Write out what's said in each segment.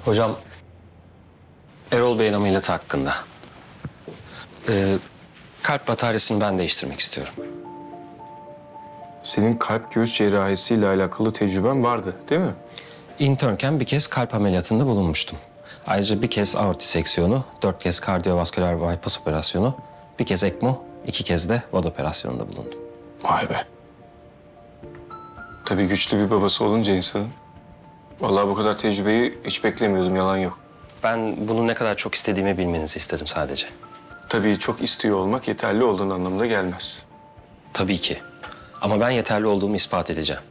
Hocam, Erol Bey'in ameliyatı hakkında. Kalp bataryasını ben değiştirmek istiyorum. Senin kalp göğüs cerrahisiyle alakalı tecrüben vardı, değil mi? İnternken bir kez kalp ameliyatında bulunmuştum. Ayrıca bir kez aort diseksiyonu, 4 kez kardiyovasküler bypass operasyonu, bir kez ECMO, 2 kez de VAD operasyonunda bulundum. Vay be. Tabii güçlü bir babası olunca insanın. Vallahi bu kadar tecrübeyi hiç beklemiyordum, yalan yok. Ben bunu ne kadar çok istediğimi bilmenizi istedim sadece. Tabii çok istiyor olmak yeterli olduğun anlamına gelmez. Tabii ki. Ama ben yeterli olduğumu ispat edeceğim.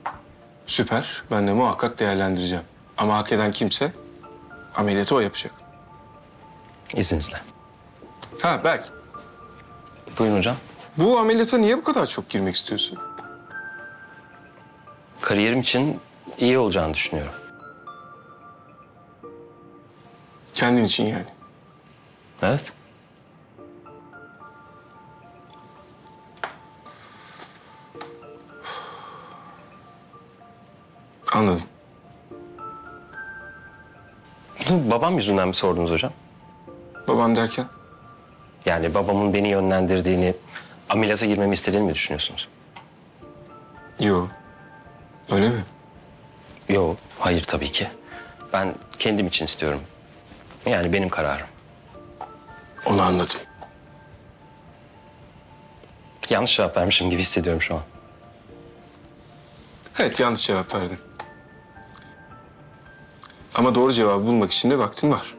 Süper, ben de muhakkak değerlendireceğim. Ama hak eden kimse ameliyatı o yapacak. İzninizle. Ha Berk, Buyurun hocam. bu ameliyata niye bu kadar çok girmek istiyorsun? Kariyerim için iyi olacağını düşünüyorum. Kendin için yani. Evet. Anladım. Bunu babam yüzünden mi sordunuz hocam? Baban derken? Yani babamın beni yönlendirdiğini, ameliyata girmemi istediğini mi düşünüyorsunuz? Yok. Öyle mi? Yok, hayır tabii ki. Ben kendim için istiyorum. Yani benim kararım. Onu anladım. Yanlış cevap vermişim gibi hissediyorum şu an. Evet, yanlış cevap verdin. Ama doğru cevabı bulmak için de vaktin var.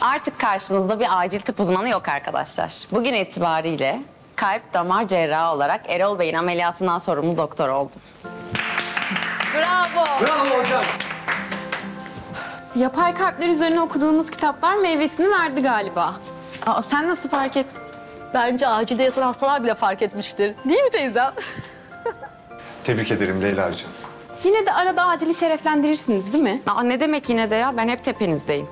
Artık karşınızda bir acil tıp uzmanı yok arkadaşlar. Bugün itibariyle kalp damar cerrahı olarak Erol Bey'in ameliyatından sorumlu doktor oldum. Bravo. Bravo hocam. Yapay kalpler üzerine okuduğumuz kitaplar meyvesini verdi galiba. Aa, sen nasıl fark ettin? Bence acilde yatan hastalar bile fark etmiştir. Değil mi teyzem? Tebrik ederim Leyla'cığım. Yine de arada acili şereflendirirsiniz değil mi? Aa, ne demek yine de ya? Ben hep tepenizdeyim.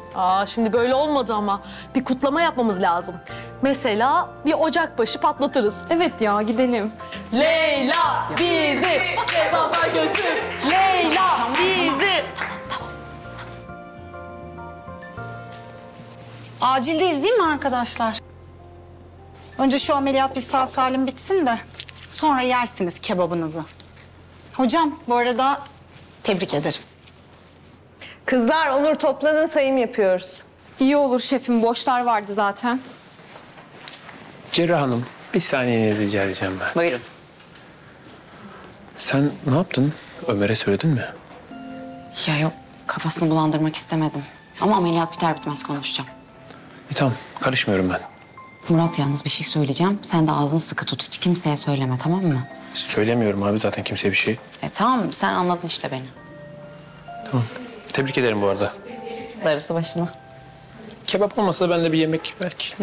Şimdi böyle olmadı ama. Bir kutlama yapmamız lazım. Mesela bir ocakbaşı patlatırız. Evet ya, gidelim. Leyla bizi kebaba götür. Leyla bizi. Acildeyiz değil mi arkadaşlar? Önce şu ameliyat bir sağ salim bitsin de sonra yersiniz kebabınızı. Hocam bu arada tebrik ederim. Kızlar Onur toplanın, sayım yapıyoruz. İyi olur şefim, boşlar vardı zaten. Cerrah Hanım, bir saniyenizi rica edeceğim ben. Buyurun. Sen ne yaptın? Ömer'e söyledin mi? Ya yok, kafasını bulandırmak istemedim. Ama ameliyat biter bitmez konuşacağım. Tamam, karışmıyorum ben. Murat, yalnız bir şey söyleyeceğim. Sen de ağzını sıkı tut, hiç kimseye söyleme, tamam mı? Söylemiyorum abi zaten kimseye bir şey. Tamam, sen anladın işte beni. Tamam. Tebrik ederim bu arada. Darısı başına. Kebap olmasa da ben de bir yemek belki.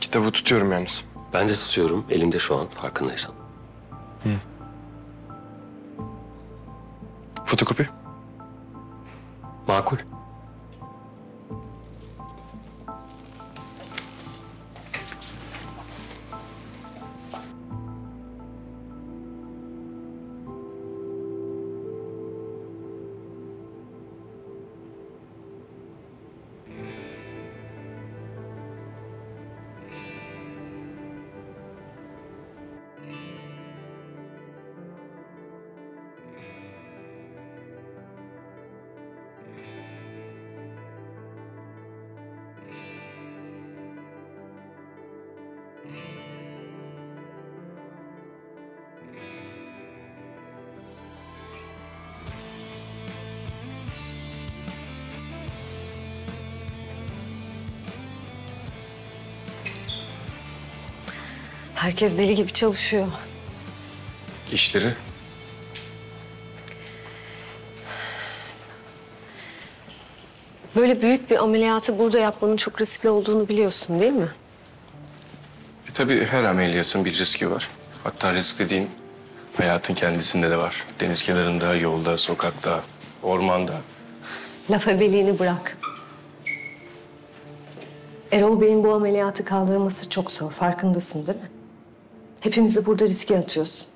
Kitabı tutuyorum yalnız. Ben de tutuyorum, elimde şu an farkındaysan. Fotokopi. Makul. Herkes deli gibi çalışıyor. İşleri. Böyle büyük bir ameliyatı burada yapmanın çok riskli olduğunu biliyorsun değil mi? Tabii her ameliyatın bir riski var. Hatta risk dediğin hayatın kendisinde de var. Deniz kenarında, yolda, sokakta, ormanda. Laf ebeliğini bırak. Erol Bey'in bu ameliyatı kaldırması çok zor. Farkındasın değil mi? Hepimizi burada riske atıyorsun.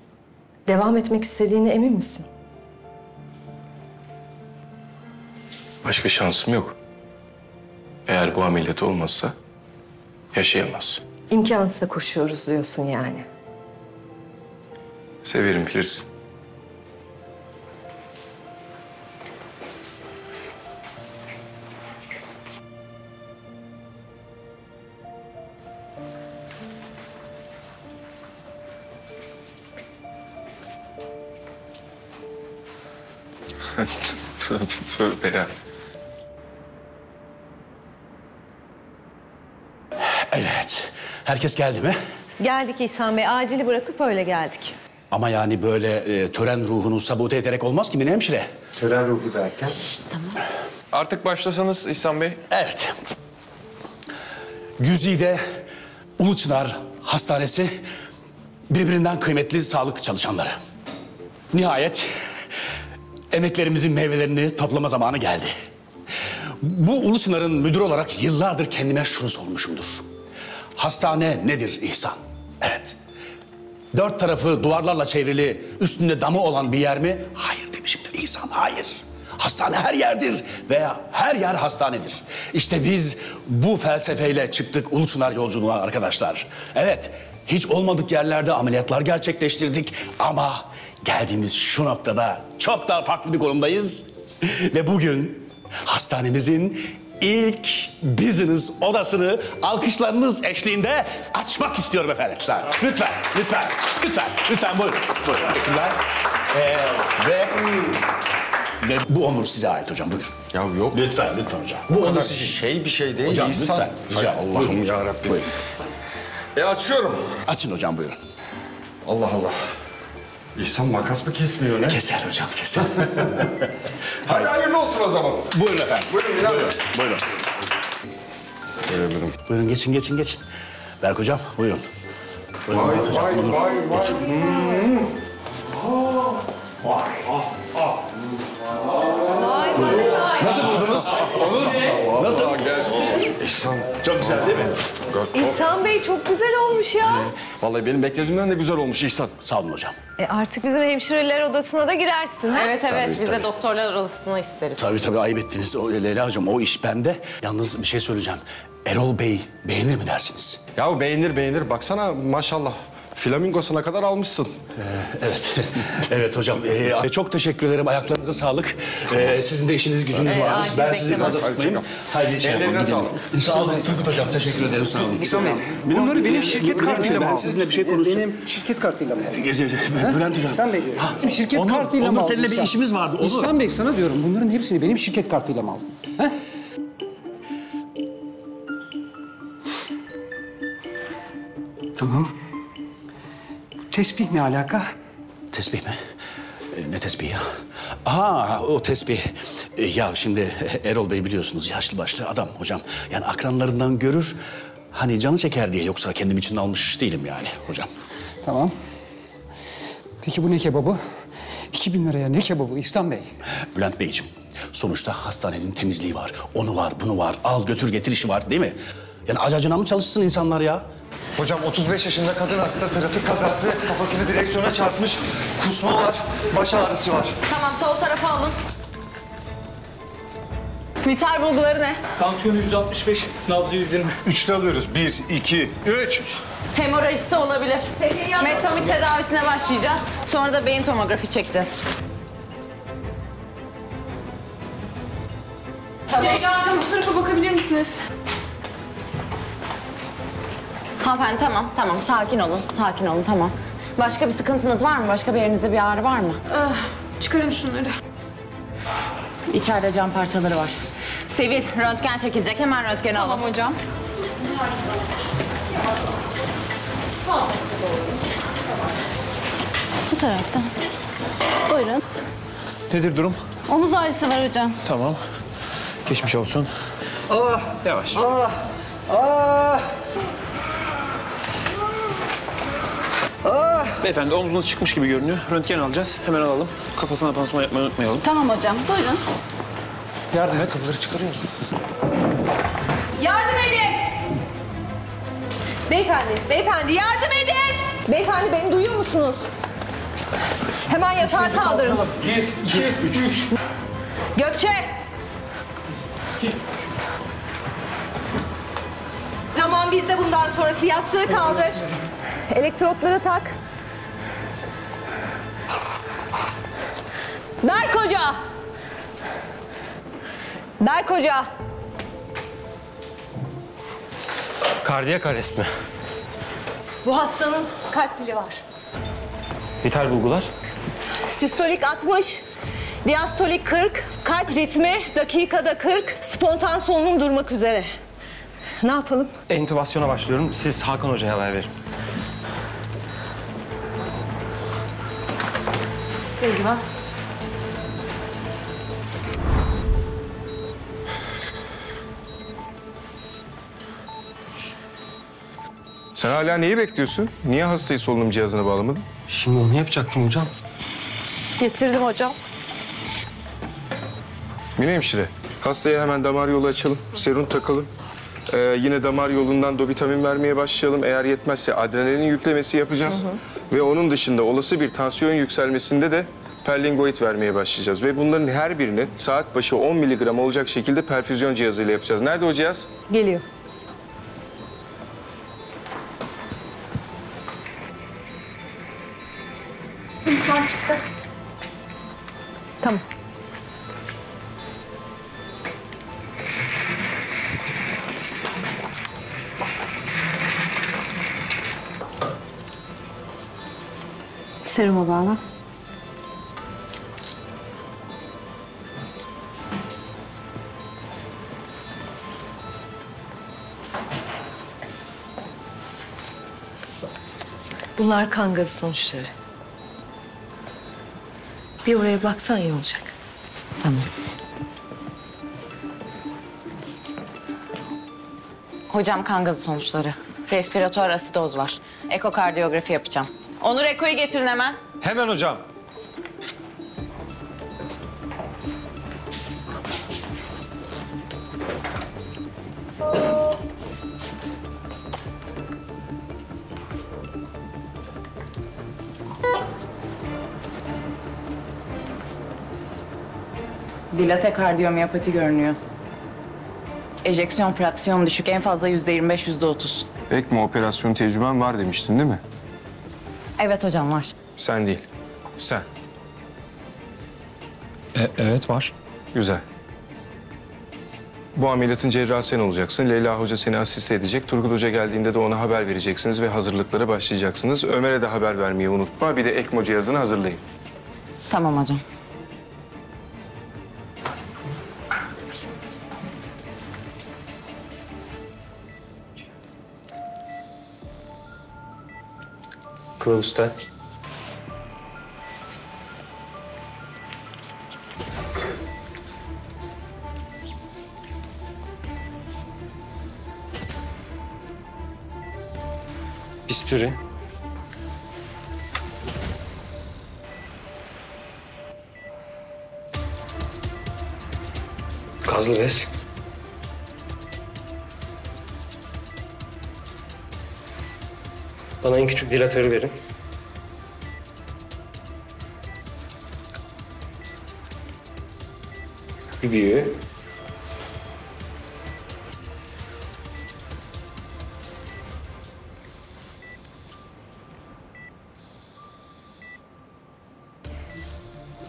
Devam etmek istediğine emin misin? Başka şansım yok. Eğer bu ameliyat olmazsa yaşayamaz. İmkansıza koşuyoruz diyorsun yani. Severim bilirsin. Tövbe ya. Evet. Herkes geldi mi? Geldik İhsan Bey. Acili bırakıp öyle geldik. Ama yani böyle tören ruhunu sabote ederek olmaz ki Mine hemşire. Tören ruhu derken? Artık başlasanız İhsan Bey. Evet. Güzide Uluçınar Hastanesi birbirinden kıymetli sağlık çalışanları. Nihayet emeklerimizin meyvelerini toplama zamanı geldi. Bu Uluçınar'ın müdürü olarak yıllardır kendime şunu sormuşumdur. Hastane nedir İhsan? Evet. 4 tarafı duvarlarla çevrili, üstünde damı olan bir yer mi? Hayır demişimdir İhsan, hayır. Hastane her yerdir veya her yer hastanedir. İşte biz bu felsefeyle çıktık Uluçınar yolculuğuna arkadaşlar. Evet, hiç olmadık yerlerde ameliyatlar gerçekleştirdik ama geldiğimiz şu noktada çok daha farklı bir konumdayız. Ve bugün hastanemizin ilk business odasını alkışlarınız eşliğinde açmak istiyorum efendim. Lütfen, lütfen, lütfen, lütfen buyurun. Buyurun, teşekkürler. Ve bu onur size ait hocam, buyurun. Ya yok. Lütfen, lütfen hocam. Bu Bu onur kadar sizin. şey bir şey değil. Hocam İhsan. lütfen, rica. Hay Allah'ım ya Rabbim. Buyurun. Açıyorum. Açın hocam, buyurun. Allah Allah. İhsan makas mı kesmiyor ne? Keser hocam, keser. Hadi hayırlı olsun o zaman. Buyurun efendim. Buyurun Bilal. Buyurun. Buyurun. Buyurun, geçin, geçin, geçin. Berk hocam, buyurun. Buyurun, Vay Berk hocam, vay buyurun. vay vay. Geçin. Nasıl buldunuz? Olur. Nasıl? İhsan. Çok güzel değil mi? İhsan Bey çok güzel olmuş ya. Vallahi benim beklediğimden de güzel olmuş İhsan. Sağ olun hocam. Artık bizim hemşireler odasına da girersin. Ha? Evet evet Tabii, biz tabii. de doktorlar odasını isteriz. Tabii ayıp ettiniz Leyla hocam. O iş bende. Yalnız bir şey söyleyeceğim. Erol Bey beğenir mi dersiniz? Ya beğenir. Baksana maşallah. Flamingosuna kadar almışsın. Evet. Evet hocam. Çok teşekkür ederim. Ayaklarınıza sağlık. Sizin de işiniz gücünüz varmış. acil Ben sizi beklemez. fazla tutmayayım. Haydi şey Ellerine yapalım. sağlık. Sağ olun Turgut hocam. Teşekkür ederim. Sağ olun. İhsan Bey, bunları benim şirket kartıyla mı Ben aldın? sizinle bir şey konuşacağım. Benim şirket kartıyla mı aldın? Bülent hocam. İhsan Bey diyorum. Şirket Onur, kartıyla mı Onur, aldın? seninle bir sen? işimiz vardı. Onur. İhsan Bey sana diyorum bunların hepsini benim şirket kartıyla mı aldın? Ha? Tamam. Bu tesbih ne alaka? Tesbih mi? Ne tesbih ya? O tesbih. Ya şimdi Erol Bey biliyorsunuz yaşlı başlı adam hocam. Yani akranlarından görür. Hani canı çeker diye, yoksa kendim için almış değilim yani hocam. Tamam. Peki bu ne kebabı? 2000 liraya ne kebabı İhsan Bey? Bülent Beyciğim, sonuçta hastanenin temizliği var. Onu var, bunu var. Al götür getir işi var değil mi? Yani acacına mı çalışsın insanlar ya? Hocam 35 yaşında kadın hasta, trafik kazası, kafasını direksiyona çarpmış, kusma var, baş ağrısı var. Tamam sol tarafa alın. Vital bulguları ne? Tansiyon 165, nabzı 120. 3'te alıyoruz. 1, 2, 3. Hemorajisi olabilir. Mettamit tedavisine başlayacağız. Sonra da beyin tomografi çekeceğiz. Leyla hocam bu tarafa bakabilir misiniz? Hanımefendi tamam sakin olun tamam. Başka bir sıkıntınız var mı? Başka bir yerinizde bir ağrı var mı? Çıkarın şunları. İçeride cam parçaları var. Sevil, röntgen çekilecek. Hemen röntgeni alın. Tamam hocam. Sağ ol. Bu tarafta. Buyurun. Nedir durum? Omuz ağrısı var hocam. Tamam. Geçmiş olsun. Yavaş. Beyefendi omzunuz çıkmış gibi görünüyor. Röntgen alacağız. Hemen alalım. Kafasına pansuman yapmayı unutmayalım. Tamam hocam. Buyurun. Yardım et. Onları çıkarıyoruz. Yardım edin! Beyefendi yardım edin! Beyefendi beni duyuyor musunuz? Hemen yatağa kaldırın. 1, 2, 3. Gökçe! Tamam biz de bundan sonrası yastığı kaldır. Elektrotları tak. Berk Hoca! Berk Hoca! Kardiyak arrest mi? Bu hastanın kalp pili var. Vital bulgular? Sistolik 60, diastolik 40, kalp ritmi dakikada 40, spontan solunum durmak üzere. Ne yapalım? Entübasyona başlıyorum. Siz Hakan Hoca'ya haber verin. Eldiven. Sen hala neyi bekliyorsun? Niye hastayı solunum cihazına bağlamadın? Şimdi onu yapacaktım hocam. Getirdim hocam. Mine hemşire, hastaya hemen damar yolu açalım, serum takalım. Yine damar yolundan dovitamin vermeye başlayalım. Eğer yetmezse adrenalin yüklemesi yapacağız. Ve onun dışında olası bir tansiyon yükselmesinde de perlingoid vermeye başlayacağız. Ve bunların her birini saat başı 10 miligram olacak şekilde perfüzyon cihazıyla yapacağız. Nerede o cihaz? Geliyor. İnsan çıktı. Tamam. Seruma bağla. Bunlar kan gazı sonuçları. Bir oraya baksan iyi olacak. Tamam. Hocam kan gazı sonuçları. Respiratuar asidoz var. Ekokardiyografi yapacağım. Onur ekoyu getirin hemen. Hemen hocam. Dilate kardiyomiyopati görünüyor. Ejeksiyon fraksiyon düşük. En fazla %25, %30. ECMO operasyonu tecrüben var demiştin değil mi? Evet hocam var. Sen değil, sen. Evet var. Güzel. Bu ameliyatın cerrahı sen olacaksın. Leyla Hoca seni asiste edecek. Turgut Hoca geldiğinde de ona haber vereceksiniz ve hazırlıklara başlayacaksınız. Ömer'e de haber vermeyi unutma. Bir de ECMO cihazını hazırlayın. Tamam hocam. Close Bisturi. Gazlı bez. Bana en küçük dilatörü verin. Bir büyüğü.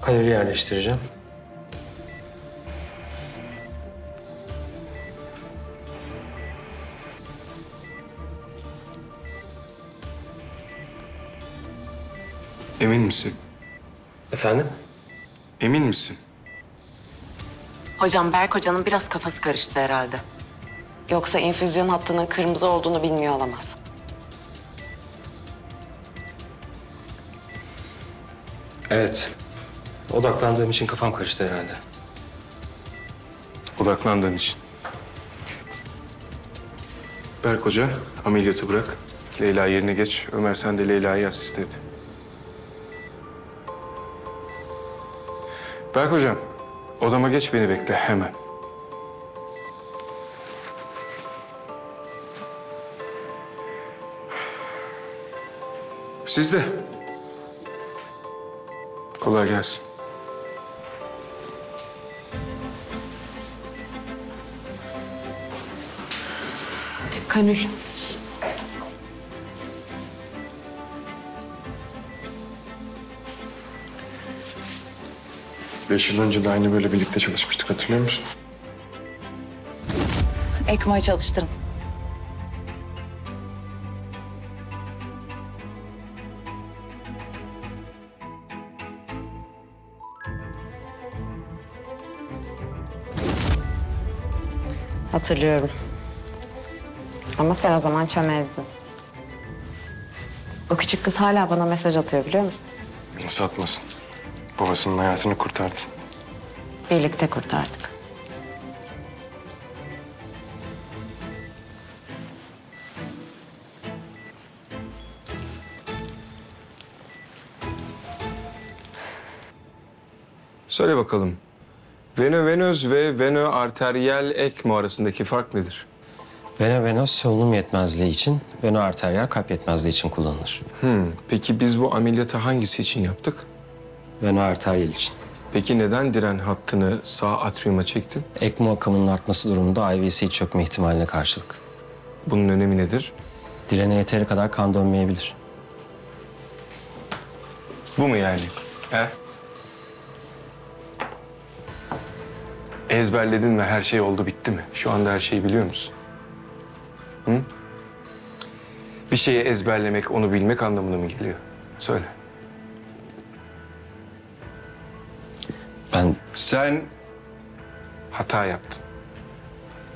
Kanülü yerleştireceğim. Emin misin? Efendim? Emin misin? Hocam Berk Hoca'nın biraz kafası karıştı herhalde. Yoksa infüzyon hattının kırmızı olduğunu bilmiyor olamaz. Evet. Odaklandığım için kafam karıştı herhalde. Odaklandığın için. Berk Hoca, ameliyatı bırak. Leyla yerine geç. Ömer sen de Leyla'yı asist et. Berk Hocam, odama geç, beni bekle hemen. Siz de. Kolay gelsin. Kanül. 5 yıl önce de aynı böyle birlikte çalışmıştık, hatırlıyor musun? ECMO'yu çalıştırın. Hatırlıyorum. Ama sen o zaman çömezdin. O küçük kız hala bana mesaj atıyor, biliyor musun? Nasıl atmasın? Babasının hayatını kurtardı. Birlikte kurtardık. Söyle bakalım. Venovenöz ve venoarteriyel ECMO arasındaki fark nedir? Venovenöz solunum yetmezliği için, venoarteriyel kalp yetmezliği için kullanılır. Peki biz bu ameliyatı hangisi için yaptık? Venoarteriyel için. Peki neden diren hattını sağ atriuma çektin? ECMO akımının artması durumunda IVC çökme ihtimaline karşılık. Bunun önemi nedir? Direne yeteri kadar kan dönmeyebilir. Bu mu yani? He? Ezberledin mi? Her şey oldu, bitti mi? Şu anda her şeyi biliyor musun? Hı? Bir şeyi ezberlemek, onu bilmek anlamına mı geliyor? Söyle. Sen hata yaptın.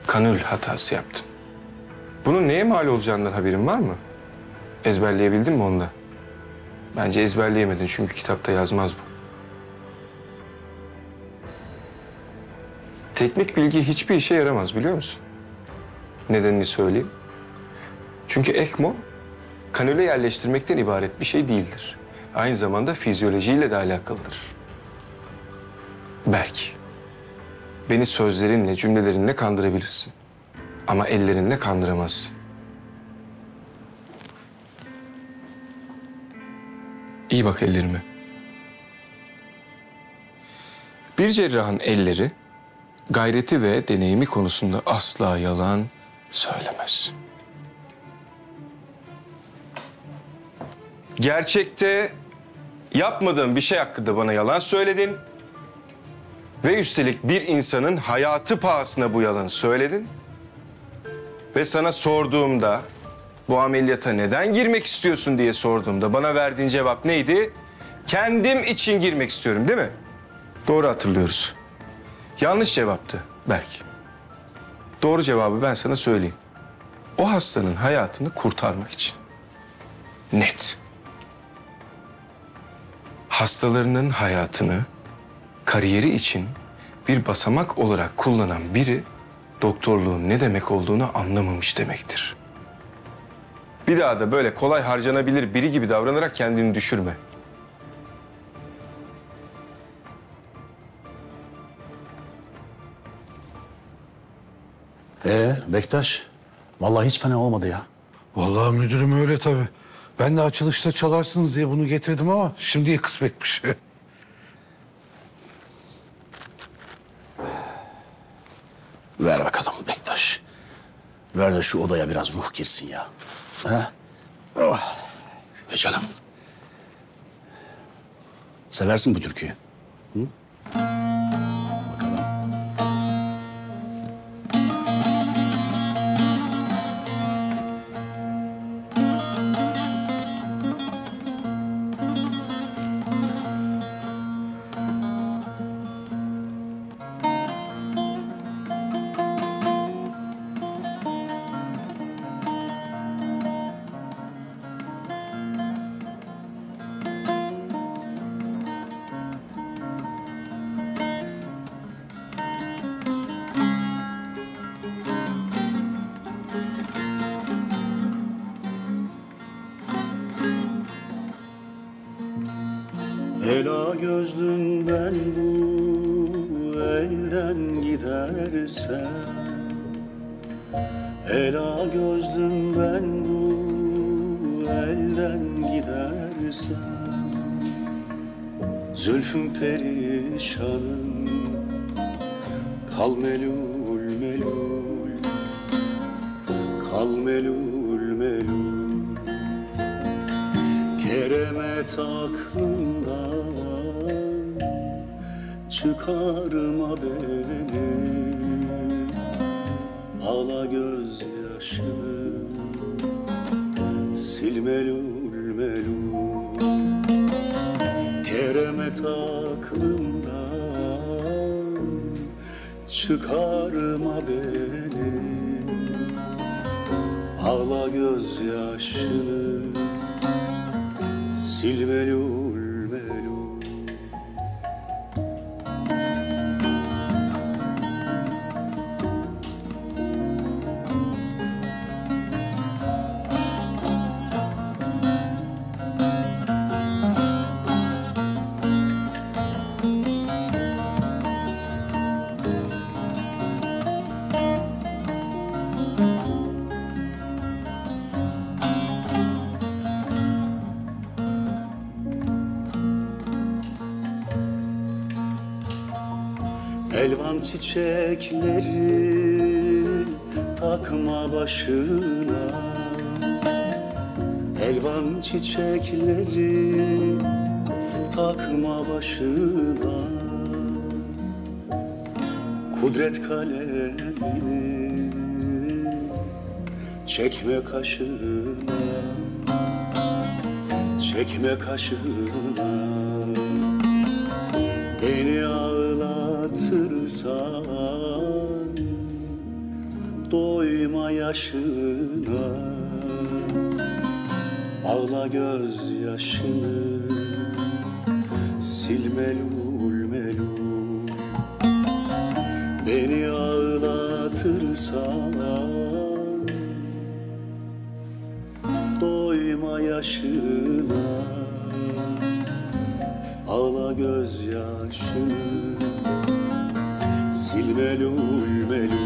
Kanül hatası yaptın. Bunun neye mal olacağından haberin var mı? Ezberleyebildin mi onu da? Bence ezberleyemedin çünkü kitapta yazmaz bu. Teknik bilgi hiçbir işe yaramaz, biliyor musun? Nedenini söyleyeyim. Çünkü ECMO kanüle yerleştirmekten ibaret bir şey değildir. Aynı zamanda fizyolojiyle de alakalıdır. Berk, beni sözlerinle, cümlelerinle kandırabilirsin. Ama ellerinle kandıramazsın. İyi bak ellerime. Bir cerrahın elleri, gayreti ve deneyimi konusunda asla yalan söylemez. Gerçekte yapmadığın bir şey hakkında bana yalan söyledin. Ve üstelik bir insanın hayatı pahasına bu yalanı söyledin. Ve sana sorduğumda, bu ameliyata neden girmek istiyorsun diye sorduğumda bana verdiğin cevap neydi? Kendim için girmek istiyorum, değil mi? Doğru hatırlıyoruz. Yanlış cevaptı Berk. Doğru cevabı ben sana söyleyeyim. O hastanın hayatını kurtarmak için. Net. Hastalarının hayatını kariyeri için bir basamak olarak kullanan biri doktorluğun ne demek olduğunu anlamamış demektir. Bir daha da böyle kolay harcanabilir biri gibi davranarak kendini düşürme. Bektaş, vallahi hiç fena olmadı ya. Vallahi müdürüm öyle tabii. Ben de açılışta çalarsınız diye bunu getirdim ama şimdiye kısmetmiş. Ver bakalım Bektaş. Ver de şu odaya biraz ruh girsin ya. Ha? Oh. Ve canım. Seversin bu türküyü. Hı? Ela gözlüm ben bu elden gidersem, ela gözlüm ben bu elden gidersem, zülfüm perişanım, kal melul melul, kal melul melul. Keremet aklımdan çıkarma beni, ağla gözyaşını, sil melul melul. Keremet aklımdan çıkarma beni, ağla gözyaşını, sil melul melul. Elvan çiçekleri takma başına, elvan çiçekleri takma başına. Kudret kalemini çekme kaşına, çekme kaşına. Beni ağlatırsan doyma yaşına, ağla gözyaşını, sil melul melul. Beni ağlatırsan doyma yaşına, ağla gözyaşını, sil melul melul.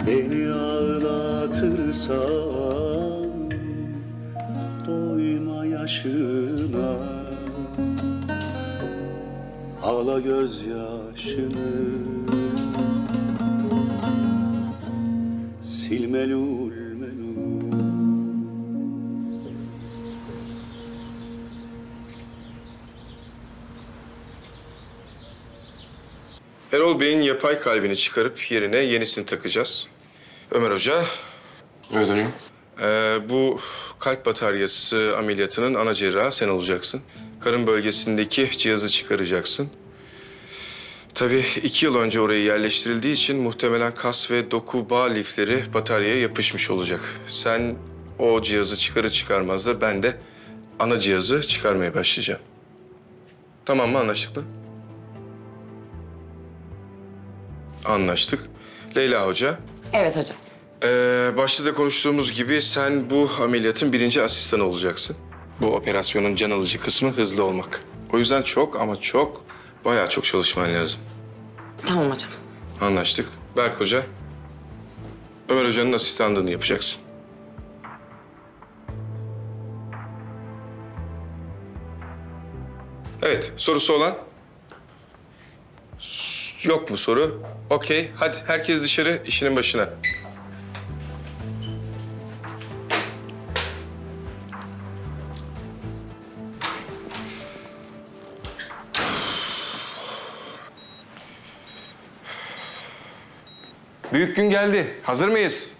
Beni ağlatırsan doyma yaşına, ağla gözyaşını, sil melul melul. Erol Bey'in yapay kalbini çıkarıp yerine yenisini takacağız. Ömer Hoca. Evet hocam. Bu kalp bataryası ameliyatının ana cerrahı sen olacaksın. Karın bölgesindeki cihazı çıkaracaksın. Tabii 2 yıl önce oraya yerleştirildiği için muhtemelen kas ve doku bağ lifleri bataryaya yapışmış olacak. Sen o cihazı çıkarır çıkarmaz da ben de ana cihazı çıkarmaya başlayacağım. Tamam mı? Anlaştık mı? Anlaştık. Leyla Hoca. Evet hocam. Başta da konuştuğumuz gibi sen bu ameliyatın 1. asistanı olacaksın. Bu operasyonun can alıcı kısmı hızlı olmak. O yüzden çok ama çok, bayağı çok çalışman lazım. Tamam hocam. Anlaştık. Berk Hoca, Ömer Hoca'nın asistanlığını yapacaksın. Evet, sorusu olan? Yok mu soru? Okey, hadi herkes dışarı, işinin başına. Büyük gün geldi. Hazır mıyız?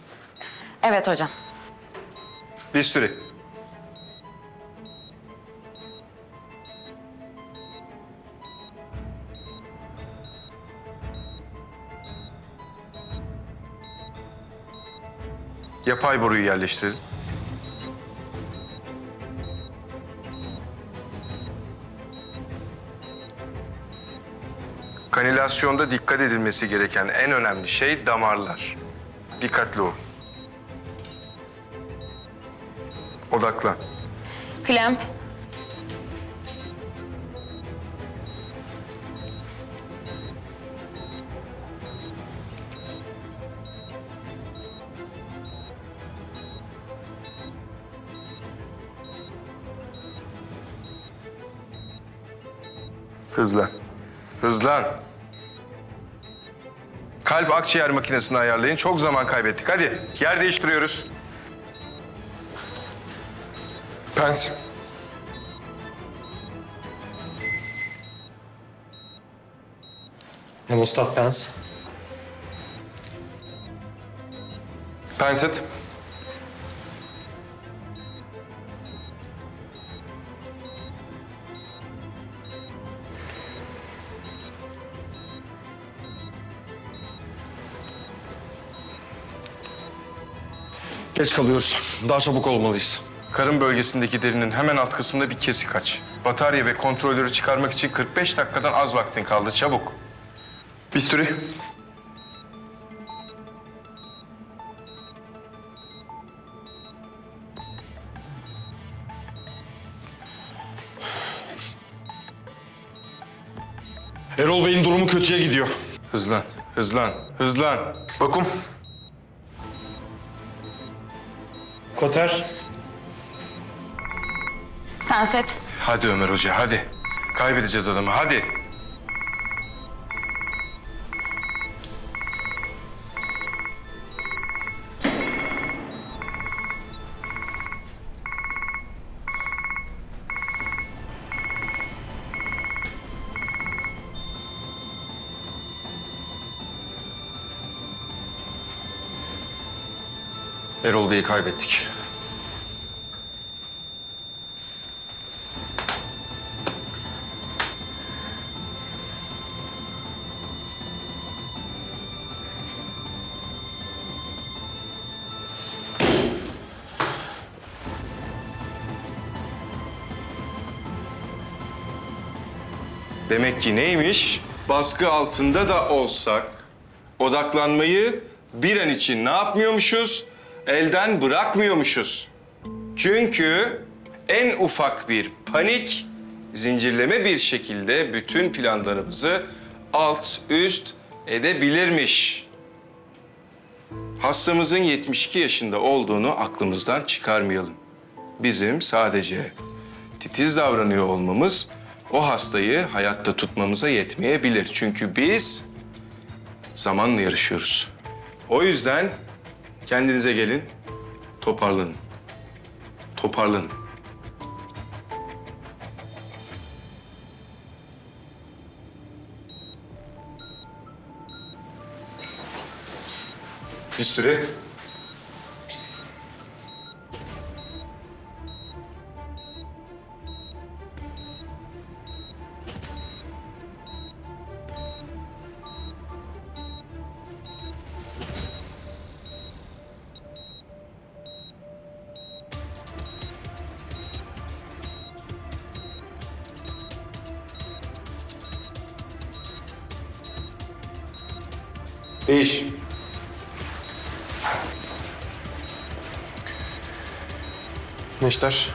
Evet hocam. Bisturi. Yapay boruyu yerleştirelim. Kanülasyonda dikkat edilmesi gereken en önemli şey damarlar. Dikkatli ol. Odaklan. Klemp. Hızlan. Hızlan. Kalp akciğer makinesini ayarlayın. Çok zaman kaybettik. Hadi yer değiştiriyoruz. Pens. Hemostat pens. Penset. Geç kalıyoruz. Daha çabuk olmalıyız. Karın bölgesindeki derinin hemen alt kısmında bir kesik aç. Batarya ve kontrolörü çıkarmak için 45 dakikadan az vaktin kaldı. Çabuk. Bisturi. Erol Bey'in durumu kötüye gidiyor. Hızlan, hızlan, hızlan. Vakum. Koter. Penset. Hadi Ömer Hoca, hadi. Kaybedeceğiz adamı, hadi. Erol Bey'i kaybettik. Demek ki neymiş? Baskı altında da olsak odaklanmayı bir an için ne yapmıyormuşuz? Elden bırakmıyormuşuz. Çünkü en ufak bir panik zincirleme bir şekilde bütün planlarımızı alt üst edebilirmiş. Hastamızın 72 yaşında olduğunu aklımızdan çıkarmayalım. Bizim sadece titiz davranıyor olmamız o hastayı hayatta tutmamıza yetmeyebilir. Çünkü biz zamanla yarışıyoruz. O yüzden kendinize gelin, toparlanın. Toparlanın. Bisturi. Değiş. Neşter.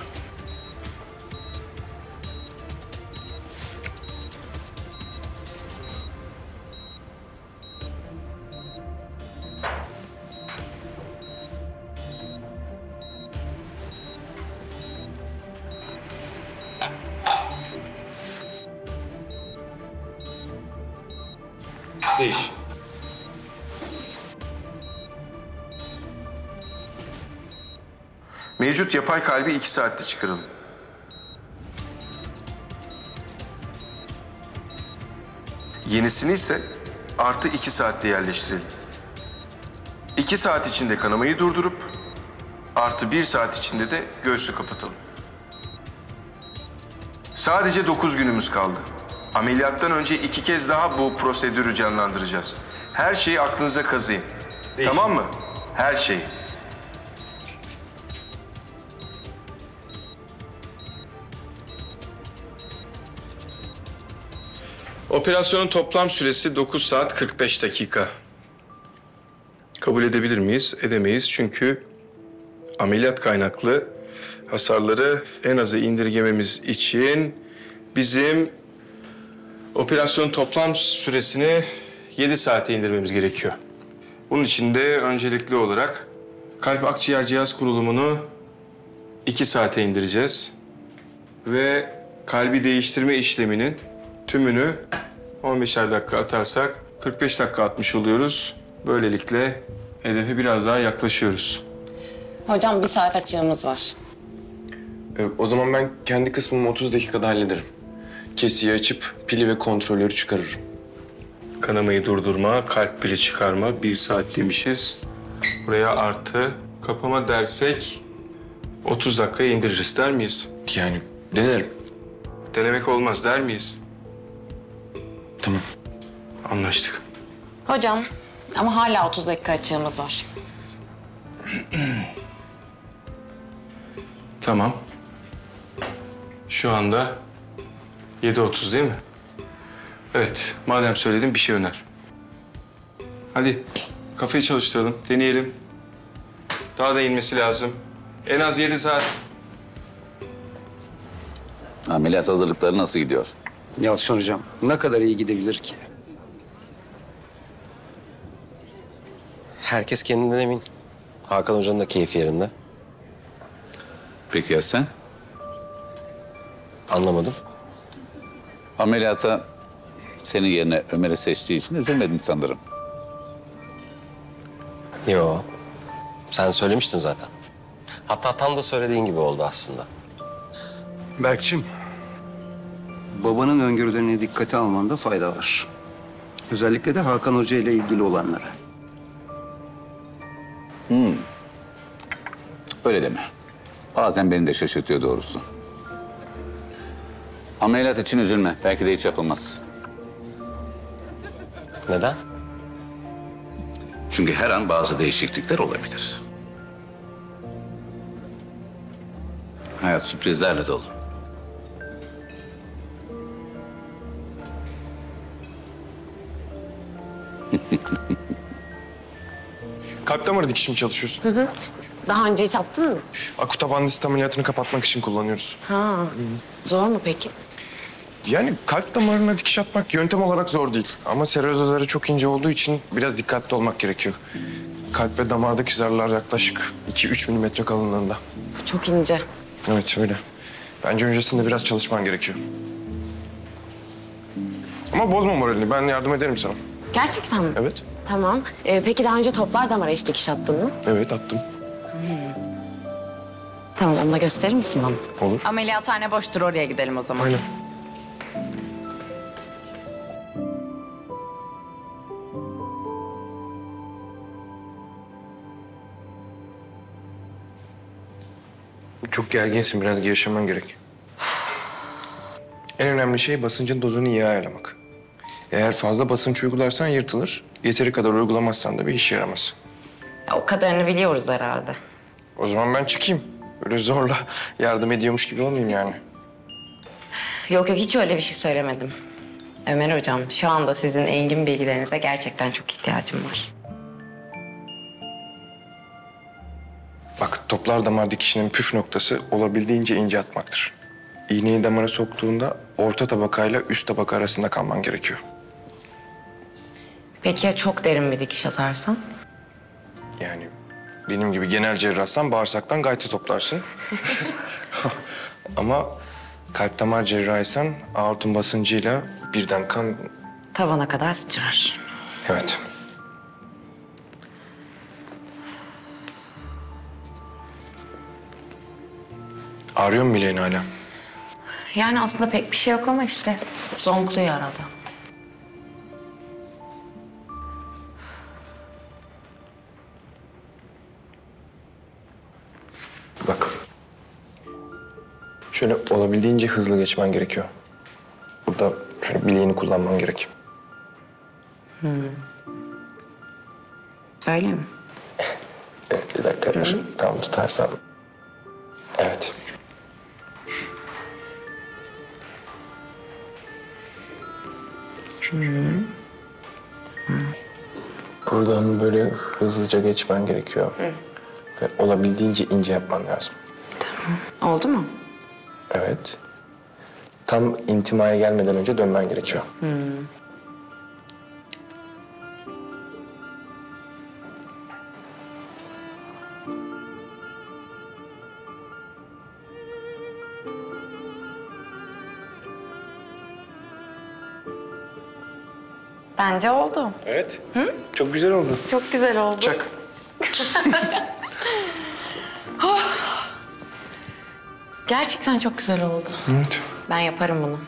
Değiş. Mevcut yapay kalbi 2 saatte çıkaralım. Yenisini ise artı 2 saatte yerleştirelim. 2 saat içinde kanamayı durdurup artı 1 saat içinde de göğsü kapatalım. Sadece 9 günümüz kaldı. Ameliyattan önce 2 kez daha bu prosedürü canlandıracağız. Her şeyi aklınıza kazıyın. Tamam mı? Her şeyi. Operasyonun toplam süresi 9 saat 45 dakika. Kabul edebilir miyiz? Edemeyiz çünkü ameliyat kaynaklı hasarları en aza indirgememiz için bizim operasyonun toplam süresini 7 saate indirmemiz gerekiyor. Bunun için de öncelikli olarak kalp akciğer cihaz kurulumunu 2 saate indireceğiz. Ve kalbi değiştirme işleminin tümünü 15'er dakika atarsak 45 dakika atmış oluyoruz. Böylelikle hedefe biraz daha yaklaşıyoruz. Hocam 1 saat açığımız var. O zaman ben kendi kısmımı 30 dakikada hallederim. Kesiyi açıp pili ve kontrolörü çıkarırım. Kanamayı durdurma, kalp pili çıkarma 1 saat demişiz. Buraya artı kapama dersek 30 dakikaya indiririz der miyiz? Yani denerim. Denemek olmaz der miyiz? Tamam. Anlaştık. Hocam ama hala 30 dakika açığımız var. Tamam. Şu anda 7:30 değil mi? Evet, madem söyledim bir şey öner. Hadi kafayı çalıştıralım, deneyelim. Daha da inmesi lazım. En az 7 saat. Ameliyat hazırlıkları nasıl gidiyor? Yalçın hocam, ne kadar iyi gidebilir ki? Herkes kendinden emin. Hakan Hoca'nın da keyfi yerinde. Peki ya sen? Anlamadım. Ameliyata senin yerine Ömer'i seçtiği için üzülmedin sanırım. Yo. Sen söylemiştin zaten. Hatta tam da söylediğin gibi oldu aslında. Berkçim, babanın öngörülerini dikkate almanda fayda var. Özellikle de Hakan Hoca ile ilgili olanları. Öyle deme. Bazen beni de şaşırtıyor doğrusu. Ameliyat için üzülme. Belki de hiç yapılmaz. Neden? Çünkü her an bazı değişiklikler olabilir. Hayat sürprizlerle dolu. Kalp damarı dikişi mi çalışıyorsun? Daha önce hiç attın mı? Akut apandisit ameliyatını kapatmak için kullanıyoruz. Ha, zor mu peki? Yani kalp damarına dikiş atmak yöntem olarak zor değil. Ama seroz çok ince olduğu için biraz dikkatli olmak gerekiyor. Kalp ve damardaki zarlar yaklaşık 2-3 milimetre kalınlığında. Çok ince. Evet öyle. Bence öncesinde biraz çalışman gerekiyor. Ama bozma moralini. Ben yardım ederim sana. Gerçekten mi? Evet. Tamam. Peki daha önce toplar damara hiç dikiş attın mı? Evet attım. Tamam, onu da gösterir misin bana? Olur. Ameliyathane boştur, oraya gidelim o zaman. Aynen. Çok gerginsin. Biraz gevşemen gerek. En önemli şey basıncın dozunu iyi ayarlamak. Eğer fazla basınç uygularsan yırtılır. Yeteri kadar uygulamazsan da bir işe yaramaz. Ya, o kadarını biliyoruz herhalde. O zaman ben çıkayım. Böyle zorla yardım ediyormuş gibi olmayayım yani. Yok hiç öyle bir şey söylemedim. Ömer hocam, şu anda sizin engin bilgilerinize gerçekten çok ihtiyacım var. Bak toplar damar dikişinin püf noktası olabildiğince ince atmaktır. İğneyi damara soktuğunda orta tabakayla üst tabaka arasında kalman gerekiyor. Peki ya çok derin bir dikiş atarsam? Yani benim gibi genel cerrahsan bağırsaktan gayta toplarsın. Ama kalp damar cerrahıysan aortun basıncıyla birden kan... Tavana kadar sıçrar. Evet. Ağrıyor mu bileğin hala? Yani aslında pek bir şey yok ama işte zonkluyor arada. Bak. Şöyle olabildiğince hızlı geçmen gerekiyor. Burada şöyle bileğini kullanman gerek. Öyle mi? Evet, bir dakika. Tam tutarsan. Evet. Buradan böyle hızlıca geçmen gerekiyor. Ve olabildiğince ince yapman lazım. Tamam. Oldu mu? Evet. Tam intimaya gelmeden önce dönmen gerekiyor. Bence oldu. Evet. Hı? Çok güzel oldu. Çok güzel oldu. Çak. Gerçekten çok güzel oldu. Evet. Ben yaparım bunu.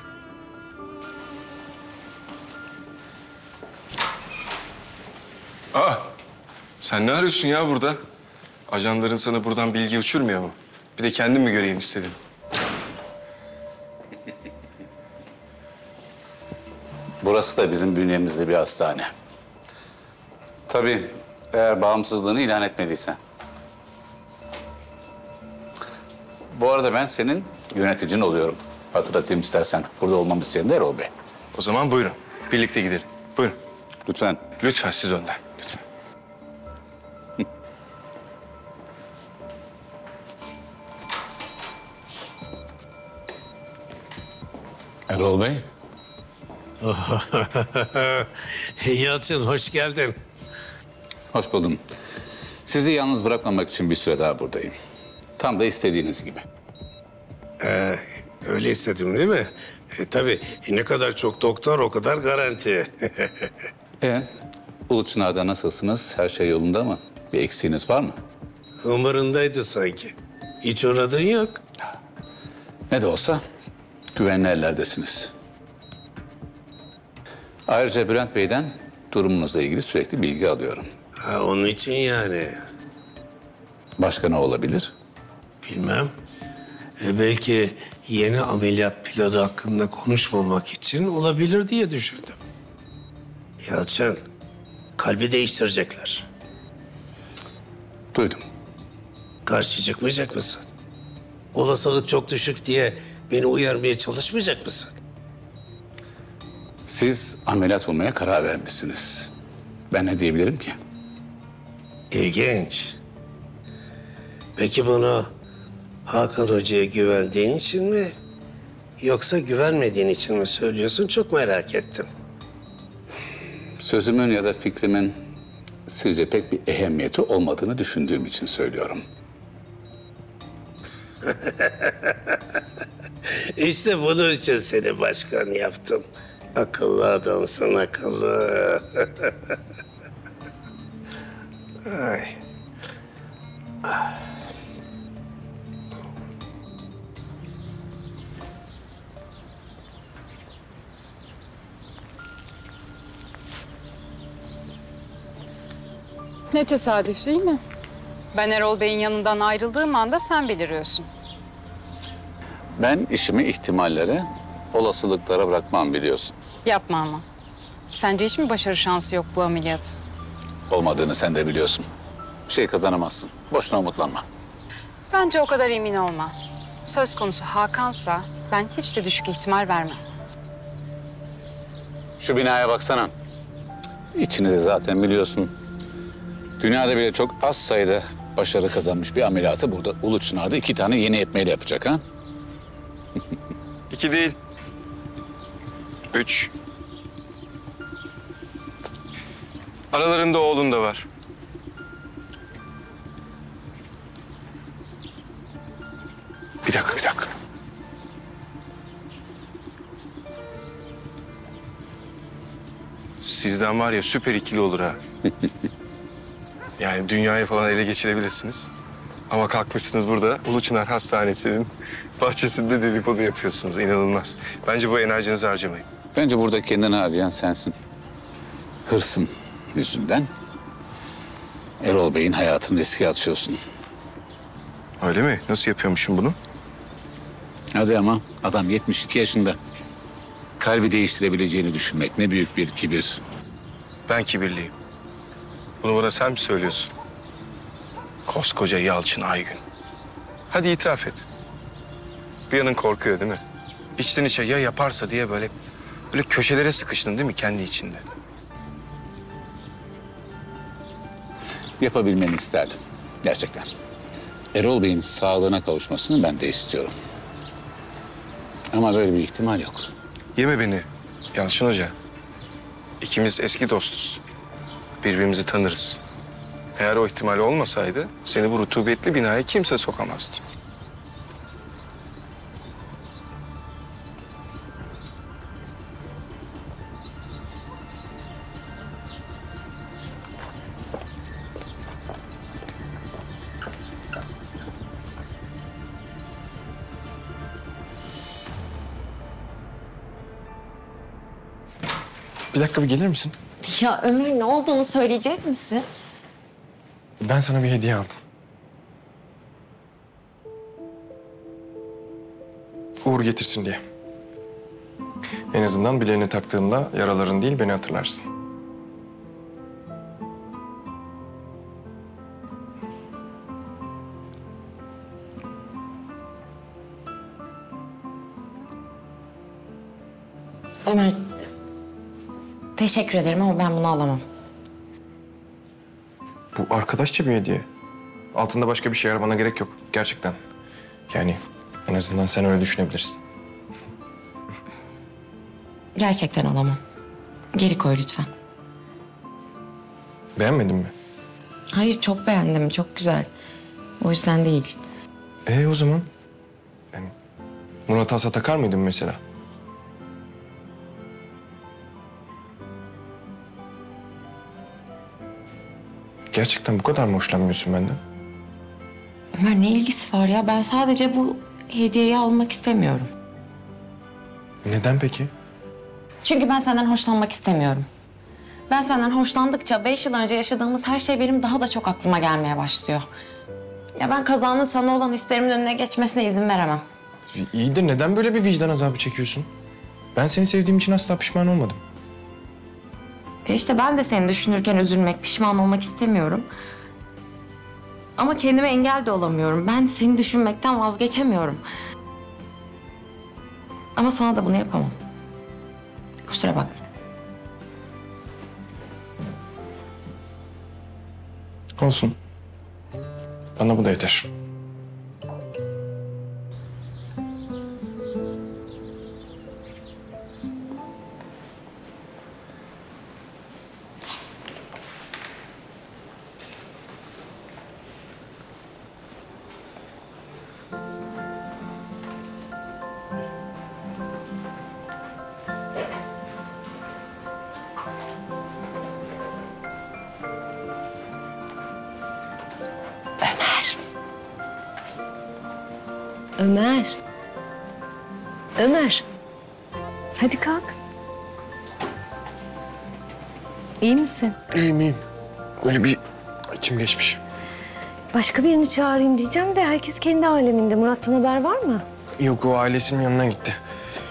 Aa, sen ne arıyorsun ya burada? Ajanların sana buradan bilgi uçurmuyor mu? Bir de kendim mi göreyim istedim? Burası da bizim bünyemizde bir hastane. Tabii eğer bağımsızlığını ilan etmediysen. Bu arada ben senin yöneticin oluyorum. Hatırlatayım istersen. Burada olmamız senin de Erol Bey. O zaman buyurun. Birlikte gidelim. Buyurun. Lütfen. Lütfen siz önden. Lütfen. Erol Bey. Yalçın hoş geldin. Hoş buldum. Sizi yalnız bırakmamak için bir süre daha buradayım. Tam da istediğiniz gibi. Öyle istedim değil mi? Tabii ne kadar çok doktor o kadar garanti. Ulu Çınar'da nasılsınız? Her şey yolunda mı? Bir eksiğiniz var mı? Umurundaydı sanki. Hiç uğradığın yok. Ne de olsa güvenli ellerdesiniz. Ayrıca Bülent Bey'den durumunuzla ilgili sürekli bilgi alıyorum. Ha, onun için yani. Başka ne olabilir? Bilmem. Belki yeni ameliyat pilotu hakkında konuşmamak için olabilir diye düşündüm. Yalçın, kalbi değiştirecekler. Duydum. Karşı çıkmayacak mısın? Olasılık çok düşük diye beni uyarmaya çalışmayacak mısın? Siz ameliyat olmaya karar vermişsiniz. Ben ne diyebilirim ki? İlginç. Peki bunu Hakan Hoca'ya güvendiğin için mi? Yoksa güvenmediğin için mi söylüyorsun? Çok merak ettim. Sözümün ya da fikrimin sizce pek bir ehemmiyeti olmadığını düşündüğüm için söylüyorum. İşte bunun için seni başkan yaptım. Akıllı adamsın, akıllı. Ay. Ne tesadüf değil mi? Ben Erol Bey'in yanından ayrıldığım anda sen beliriyorsun. Ben işimi ihtimallere, olasılıklara bırakmam biliyorsun. Yapma ama. Sence hiç mi başarı şansı yok bu ameliyatın? Olmadığını sen de biliyorsun. Bir şey kazanamazsın. Boşuna umutlanma. Bence o kadar emin olma. Söz konusu Hakan'sa ben hiç de düşük ihtimal vermem. Şu binaya baksana. İçini de zaten biliyorsun. Dünyada bile çok az sayıda başarı kazanmış bir ameliyatı burada Ulu Çınar'da 2 tane yeni etmeyle yapacak ha? 2 değil. 3. Aralarında oğlun da var. Bir dakika. Sizden var ya süper ikili olur ha. Yani dünyayı falan ele geçirebilirsiniz. Ama kalkmışsınız burada Ulu Çınar Hastanesi'nin bahçesinde dedikodu yapıyorsunuz. İnanılmaz. Bence bu enerjinizi harcamayın. Bence burada kendini harcayan sensin. Hırsın yüzünden Erol Bey'in hayatını riske atıyorsun. Öyle mi? Nasıl yapıyormuşum bunu? Hadi ama adam 72 yaşında. Kalbi değiştirebileceğini düşünmek ne büyük bir kibir. Ben kibirliyim. Bunu bana sen mi söylüyorsun? Koskoca Yalçın Aygün. Hadi itiraf et. Bir yanın korkuyor değil mi? İçten içe ya yaparsa diye böyle köşelere sıkıştın değil mi kendi içinde? Yapabilmeni isterdim. Gerçekten. Erol Bey'in sağlığına kavuşmasını ben de istiyorum. Ama böyle bir ihtimal yok. Yeme beni Yalçın Hoca. İkimiz eski dostuz. Birbirimizi tanırız. Eğer o ihtimal olmasaydı seni bu rutubetli binaya kimse sokamazdı. Bir dakika bir gelir misin? Ya Ömer ne olduğunu söyleyecek misin? Ben sana bir hediye aldım. Uğur getirsin diye. En azından bileğine taktığında yaraların değil beni hatırlarsın. Ömer, teşekkür ederim ama ben bunu alamam. Bu arkadaşça bir hediye. Altında başka bir şey aramana gerek yok gerçekten. Yani en azından sen öyle düşünebilirsin. Gerçekten alamam. Geri koy lütfen. Beğenmedin mi? Hayır, çok beğendim. Çok güzel. O yüzden değil. O zaman? Yani Murat alsa takar mıydın mesela? Gerçekten bu kadar mı hoşlanmıyorsun benden? Ömer ne ilgisi var ya? Ben sadece bu hediyeyi almak istemiyorum. Neden peki? Çünkü ben senden hoşlanmak istemiyorum. Ben senden hoşlandıkça 5 yıl önce yaşadığımız her şey benim daha da çok aklıma gelmeye başlıyor. Ya ben kazanın sana olan hislerimin önüne geçmesine izin veremem. İyi de neden böyle bir vicdan azabı çekiyorsun? Ben seni sevdiğim için asla pişman olmadım. İşte ben de seni düşünürken üzülmek, pişman olmak istemiyorum. Ama kendime engel de olamıyorum. Ben seni düşünmekten vazgeçemiyorum. Ama sana da bunu yapamam. Kusura bakma. Olsun. Bana bu da yeter. Ömer. Ömer. Hadi kalk. İyi misin? İyiyim. Böyle bir içim geçmiş. Başka birini çağırayım diyeceğim de herkes kendi aleminde. Murat'tan haber var mı? Yok, o ailesinin yanına gitti.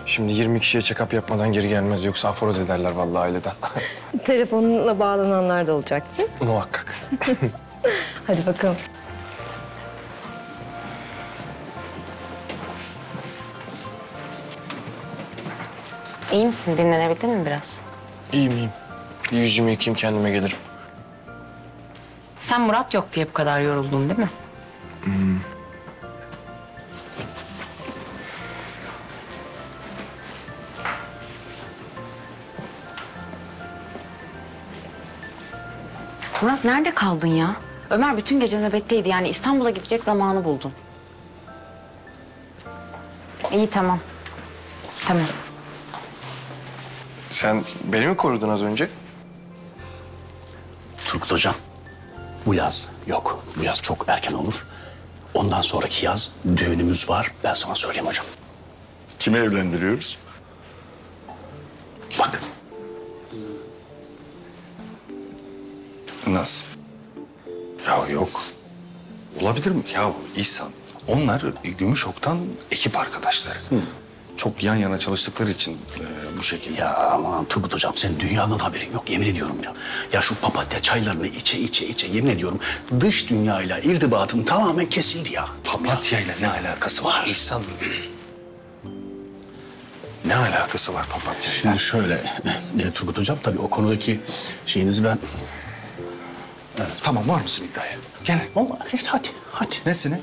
Şimdi 20 kişiye check-up yapmadan geri gelmez. Yoksa aforoz ederler vallahi aileden. Telefonla bağlananlar da olacaktı. Muhakkak. Hadi bakalım. İyi misin? Dinlenebildin mi biraz? İyiyim. Bir yüzümü yıkayayım, kendime gelirim. Sen Murat yok diye bu kadar yoruldun değil mi? Murat nerede kaldın ya? Ömer bütün gece nöbetteydi. Yani İstanbul'a gidecek zamanı buldun. İyi tamam. Tamam. Sen beni mi korudun az önce? Turgut Hocam, bu yaz yok. Bu yaz çok erken olur. Ondan sonraki yaz düğünümüz var. Ben sana söyleyeyim hocam. Kimi evlendiriyoruz? Bak. Nasıl? Ya yok. Olabilir mi? Ya İhsan, onlar Gümüşok'tan ekip arkadaşları. Çok yan yana çalıştıkları için bu şekilde. Ya aman Turgut Hocam, senin dünyadan haberin yok, yemin ediyorum ya. Ya şu papatya çaylarını içe yemin ediyorum dış dünyayla irtibatın tamamen kesildi ya. Papatyayla ne alakası var İhsan? Ne alakası var papatyayla? Şimdi şöyle Turgut Hocam, tabii o konudaki şeyinizi ben... Evet. Tamam, var mısın iddiaya? Gel. Vallahi evet, hadi. Nesini?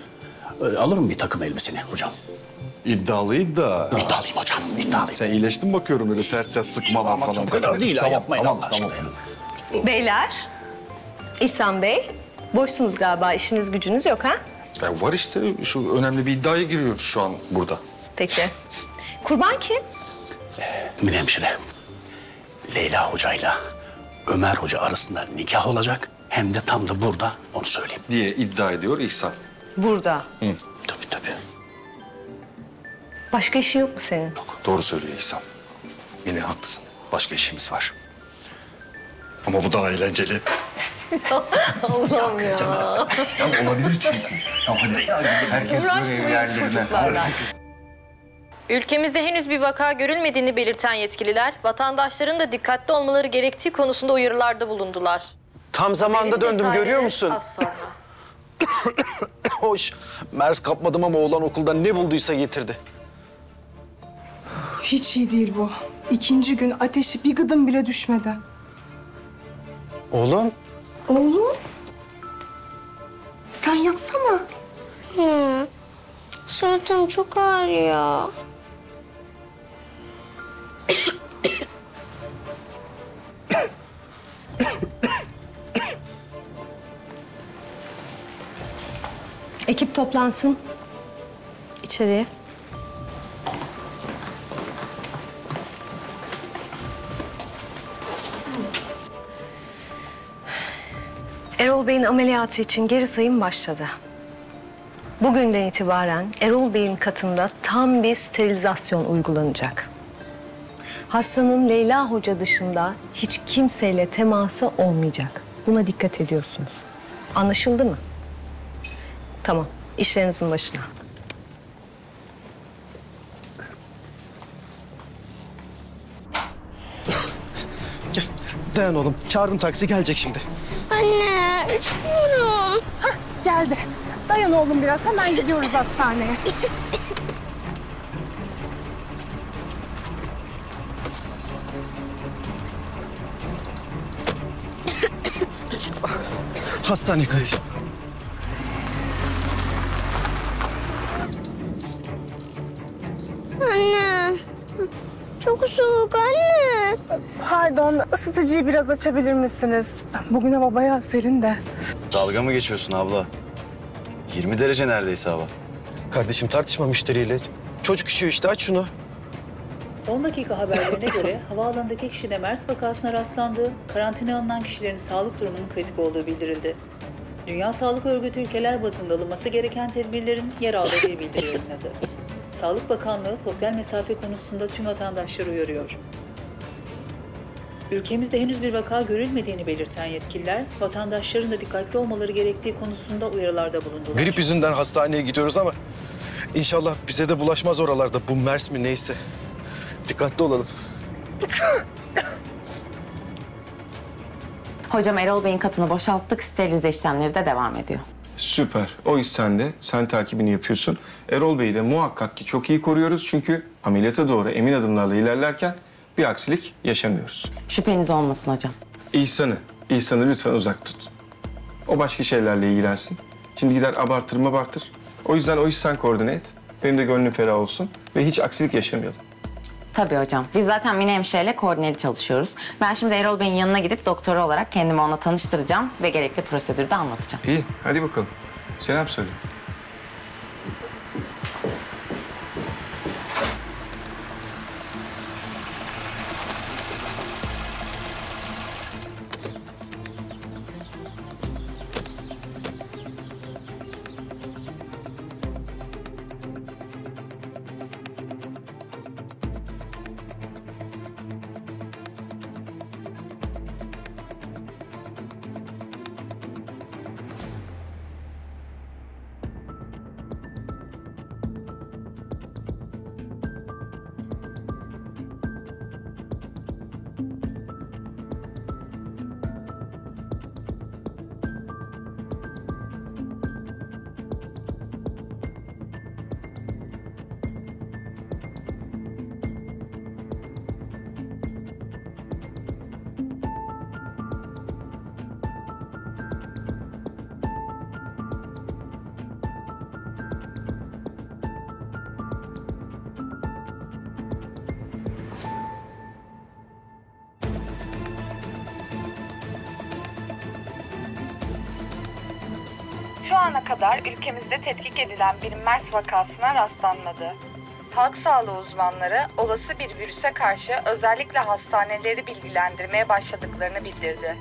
Alırım bir takım elbiseni hocam. İddialıyım hocam, iddialıyım. Sen iyileştin bakıyorum, böyle sert sıkmalar falan. Çok kadar değil ha, yapmayın Allah aşkına. Beyler, İhsan Bey, boşsunuz galiba, işiniz gücünüz yok ha? Ya var işte, şu önemli bir iddiaya giriyoruz şu an burada. Peki. Kurban kim? Mine hemşire, Leyla Hoca'yla Ömer Hoca arasında nikah olacak. Hem de tam da burada, onu söyleyeyim. Diye iddia ediyor İhsan. Burada. Tabii. Başka işin yok mu senin? Doğru söylüyor İhsan. Yine haklısın. Başka işimiz var. Ama bu daha eğlenceli. Allah'ım ya. Ya olabilir çünkü. Ya hadi herkes böyle yerlerine. Ülkemizde henüz bir vaka görülmediğini belirten yetkililer, vatandaşların da dikkatli olmaları gerektiği konusunda uyarılarda bulundular. Tam zamanda döndüm, görüyor musun? Az sonra. Hoş. Mers kapmadım ama oğlan okuldan ne bulduysa getirdi. Hiç iyi değil bu. İkinci gün ateşi bir gıdım bile düşmedi. Oğlum? Oğlum? Sen yatsana. Sırtım çok ağrıyor. Ekip toplansın. İçeriye. Erol Bey'in ameliyatı için geri sayım başladı. Bugünden itibaren Erol Bey'in katında tam bir sterilizasyon uygulanacak. Hastanın Leyla Hoca dışında hiç kimseyle teması olmayacak. Buna dikkat ediyorsunuz. Anlaşıldı mı? Tamam, işlerinizin başına. Gel, dayan oğlum. Çağırdım taksi, gelecek şimdi. Anne, üşüyorum. Geldi. Dayan oğlum biraz. Hemen gidiyoruz hastaneye. Hastaneye kardeşim. Anne, çok soğuk anne. Pardon, ısıtıcıyı biraz açabilir misiniz? Bugün hava bayağı serin de. Dalga mı geçiyorsun abla? 20 derece neredeyse hava. Kardeşim tartışma müşteriyle. Çocuk üşüyor işte, aç şunu. Son dakika haberlerine göre havaalanındaki kişide MERS vakasına rastlandı, karantinaya alınan kişilerin sağlık durumunun kritik olduğu bildirildi. Dünya Sağlık Örgütü ülkeler bazında alınması gereken tedbirlerin yer aldığı bir bildiri yayınladı. Sağlık Bakanlığı sosyal mesafe konusunda tüm vatandaşları uyarıyor. Ülkemizde henüz bir vaka görülmediğini belirten yetkililer, vatandaşların da dikkatli olmaları gerektiği konusunda uyarılarda bulundular. Grip yüzünden hastaneye gidiyoruz ama inşallah bize de bulaşmaz oralarda. Bu MERS mi neyse. Dikkatli olalım. Hocam Erol Bey'in katını boşalttık. Sterilize işlemleri de devam ediyor. Süper. O iş sende. Sen takibini yapıyorsun. Erol Bey'i de muhakkak ki çok iyi koruyoruz. Çünkü ameliyata doğru emin adımlarla ilerlerken bir aksilik yaşamıyoruz. Şüpheniz olmasın hocam. İhsan'ı lütfen uzak tut. O başka şeylerle ilgilensin. Şimdi gider abartır. O yüzden o iş sen koordine et. Benim de gönlüm ferah olsun ve hiç aksilik yaşamayalım. Tabii hocam. Biz zaten Mine hemşireyle koordineli çalışıyoruz. Ben şimdi Erol Bey'in yanına gidip doktoru olarak kendimi ona tanıştıracağım ve gerekli prosedürü de anlatacağım. İyi, hadi bakalım. Selam söyle. Şu ana kadar ülkemizde tetkik edilen bir MERS vakasına rastlanmadı. Halk sağlığı uzmanları olası bir virüse karşı özellikle hastaneleri bilgilendirmeye başladıklarını bildirdi.